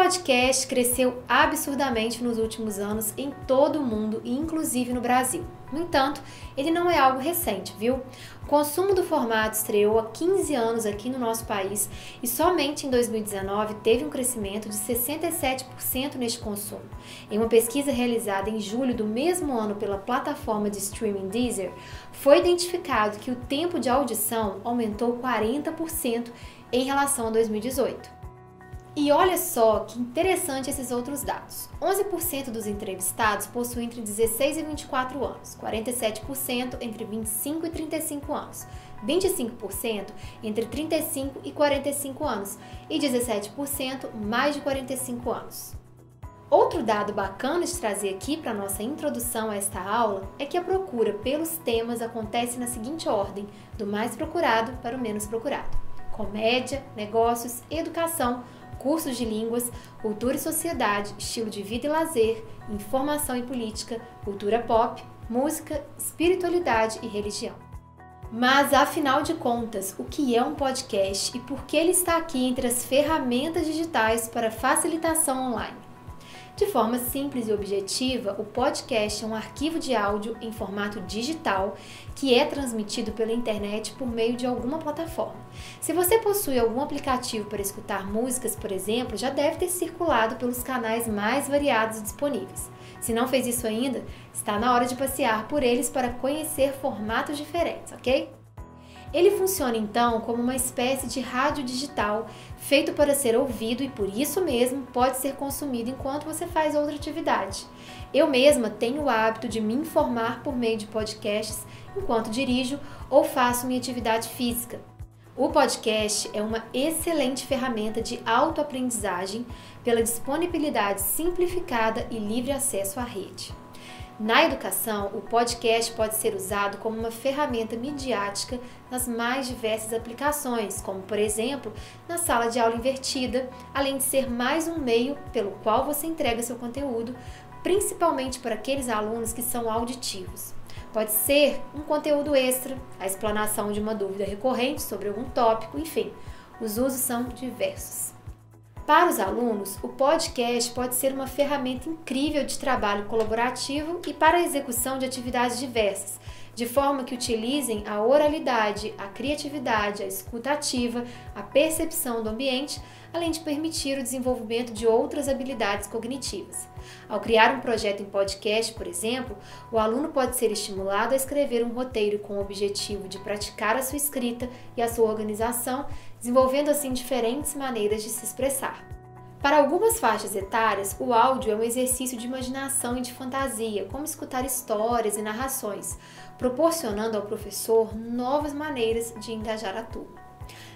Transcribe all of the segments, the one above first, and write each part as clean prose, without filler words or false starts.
podcast cresceu absurdamente nos últimos anos em todo o mundo e inclusive no Brasil. No entanto, ele não é algo recente, viu? O consumo do formato estreou há 15 anos aqui no nosso país e somente em 2019 teve um crescimento de 67% neste consumo. Em uma pesquisa realizada em julho do mesmo ano pela plataforma de streaming Deezer, foi identificado que o tempo de audição aumentou 40% em relação a 2018. E olha só que interessante esses outros dados. 11% dos entrevistados possuem entre 16 e 24 anos, 47% entre 25 e 35 anos, 25% entre 35 e 45 anos e 17% mais de 45 anos. Outro dado bacana de trazer aqui para nossa introdução a esta aula é que a procura pelos temas acontece na seguinte ordem, do mais procurado para o menos procurado: comédia, negócios, educação, cursos de línguas, cultura e sociedade, estilo de vida e lazer, informação e política, cultura pop, música, espiritualidade e religião. Mas, afinal de contas, o que é um podcast e por que ele está aqui entre as ferramentas digitais para facilitação online? De forma simples e objetiva, o podcast é um arquivo de áudio em formato digital que é transmitido pela internet por meio de alguma plataforma. Se você possui algum aplicativo para escutar músicas, por exemplo, já deve ter circulado pelos canais mais variados disponíveis. Se não fez isso ainda, está na hora de passear por eles para conhecer formatos diferentes, ok? Ele funciona então como uma espécie de rádio digital feito para ser ouvido e por isso mesmo pode ser consumido enquanto você faz outra atividade. Eu mesma tenho o hábito de me informar por meio de podcasts enquanto dirijo ou faço minha atividade física. O podcast é uma excelente ferramenta de autoaprendizagem pela disponibilidade simplificada e livre acesso à rede. Na educação, o podcast pode ser usado como uma ferramenta midiática nas mais diversas aplicações, como, por exemplo, na sala de aula invertida, além de ser mais um meio pelo qual você entrega seu conteúdo, principalmente para aqueles alunos que são auditivos. Pode ser um conteúdo extra, a explanação de uma dúvida recorrente sobre algum tópico, enfim, os usos são diversos. Para os alunos, o podcast pode ser uma ferramenta incrível de trabalho colaborativo e para a execução de atividades diversas, de forma que utilizem a oralidade, a criatividade, a escuta ativa, a percepção do ambiente, além de permitir o desenvolvimento de outras habilidades cognitivas. Ao criar um projeto em podcast, por exemplo, o aluno pode ser estimulado a escrever um roteiro com o objetivo de praticar a sua escrita e a sua organização, desenvolvendo assim diferentes maneiras de se expressar. Para algumas faixas etárias, o áudio é um exercício de imaginação e de fantasia, como escutar histórias e narrações, proporcionando ao professor novas maneiras de engajar a turma.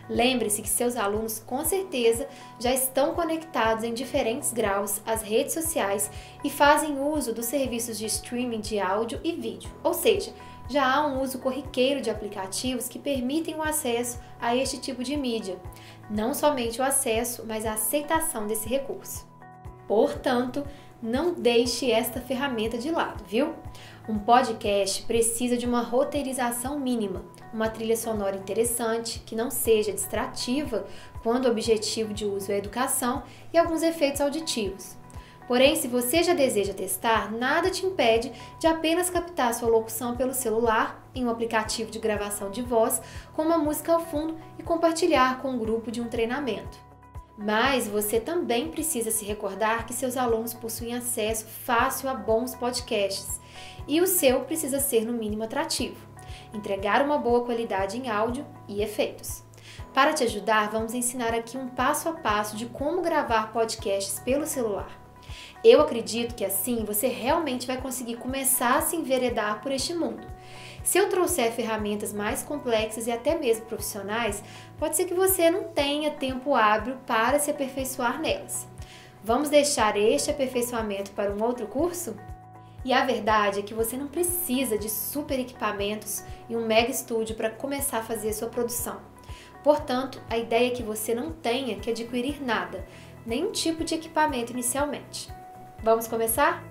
Lembre-se que seus alunos com certeza já estão conectados em diferentes graus às redes sociais e fazem uso dos serviços de streaming de áudio e vídeo, ou seja, já há um uso corriqueiro de aplicativos que permitem o acesso a este tipo de mídia, não somente o acesso, mas a aceitação desse recurso. Portanto, não deixe esta ferramenta de lado, viu? Um podcast precisa de uma roteirização mínima, uma trilha sonora interessante, que não seja distrativa quando o objetivo de uso é a educação e alguns efeitos auditivos. Porém, se você já deseja testar, nada te impede de apenas captar sua locução pelo celular, em um aplicativo de gravação de voz, com uma música ao fundo e compartilhar com um grupo de um treinamento. Mas você também precisa se recordar que seus alunos possuem acesso fácil a bons podcasts e o seu precisa ser no mínimo atrativo, entregar uma boa qualidade em áudio e efeitos. Para te ajudar, vamos ensinar aqui um passo a passo de como gravar podcasts pelo celular. Eu acredito que assim você realmente vai conseguir começar a se enveredar por este mundo. Se eu trouxer ferramentas mais complexas e até mesmo profissionais, pode ser que você não tenha tempo hábil para se aperfeiçoar nelas. Vamos deixar este aperfeiçoamento para um outro curso? E a verdade é que você não precisa de super equipamentos e um mega estúdio para começar a fazer sua produção. Portanto, a ideia é que você não tenha que adquirir nada, nenhum tipo de equipamento inicialmente. Vamos começar?